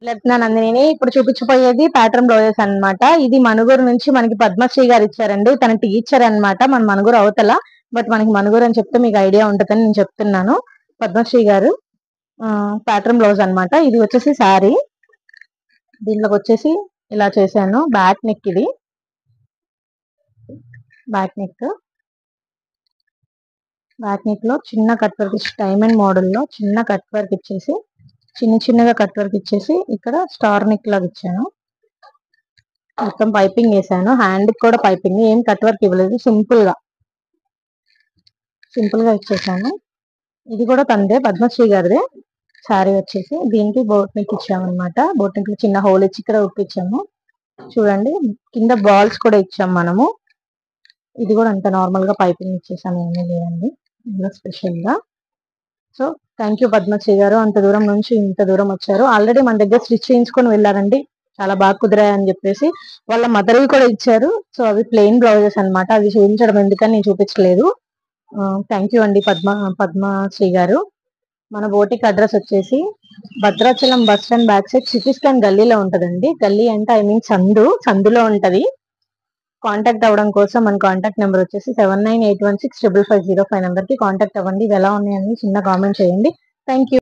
నందిని ఇప్పుడు చూపించబోయేది pattern blouses అన్నమాట. ఇది మనుగురు నుంచి మనకి పద్మశ్రీ గారు ఇచ్చారండి. తన టీచర్ అన్నమాట. మన మనుగురు అవతల, బట్ మనకి మనుగురు అని చెప్తే మీకు ఐడియా ఉంటుందని నేను చెప్తున్నాను. పద్మశ్రీ గారు ప్యాటర్న్ బ్లౌజ్ అన్నమాట. ఇది వచ్చేసి శారీ, దీంట్లోకి వచ్చేసి ఇలా చేశాను. బ్యాక్ నెక్, ఇది బ్యాక్ నెక్. బ్యాక్ నెక్ లో చిన్న కట్ వర్క్ ఇచ్చి, డైమండ్ మోడల్ లో చిన్న కట్ వర్క్ ఇచ్చేసి, చిన్నగా కట్ వర్క్ ఇచ్చేసి ఇక్కడ స్టార్ నెక్ లాగా ఇచ్చాను. మొత్తం పైపింగ్ వేసాను. హ్యాండ్ కూడా పైపింగ్, ఏం కట్ వర్క్ ఇవ్వలేదు. సింపుల్ గా ఇచ్చేసాను. ఇది కూడా తందే, పద్మశ్రీ గారిదే శారీ వచ్చేసి. దీనికి బోట్ నెక్ ఇచ్చామన్నమాట. బోట్ నెక్ లో చిన్న హోల్ ఇచ్చి ఇక్కడ ఉప్పిచ్చాము. చూడండి, కింద బాల్స్ కూడా ఇచ్చాము మనము. ఇది కూడా అంత నార్మల్ గా పైపింగ్ ఇచ్చేసాము, ఏమీ లేదండి ఇందులో స్పెషల్ గా. సో థ్యాంక్ యూ పద్మశ్రీ గారు, అంత దూరం నుంచి ఇంత దూరం వచ్చారు. ఆల్రెడీ మన దగ్గర స్టిచ్ చేయించుకొని వెళ్ళారండి, చాలా బాగా కుదిరాయి అని చెప్పేసి. వాళ్ళ మదర్వి కూడా ఇచ్చారు. సో అవి ప్లెయిన్ బ్లౌజెస్ అన్నమాట. అవి చూపించడం ఎందుకని నేను చూపించలేదు. థ్యాంక్ యూ అండి పద్మశ్రీ గారు. మన బోటిక్ అడ్రస్ వచ్చేసి Bhadrachalam bus stand back side CT scan గల్లీలో ఉంటదండి. గల్లీ అంటే ఐ మీన్ సందులో ఉంటది. కాంటాక్ట్ అవ్వడం కోసం మన కాంటాక్ట్ నెంబర్ వచ్చేసి 7981655505 నెంబర్ కి కాంటాక్ట్ అవ్వండి. ఇవి ఎలా ఉన్నాయని చిన్న కామెంట్ చేయండి. Thank you.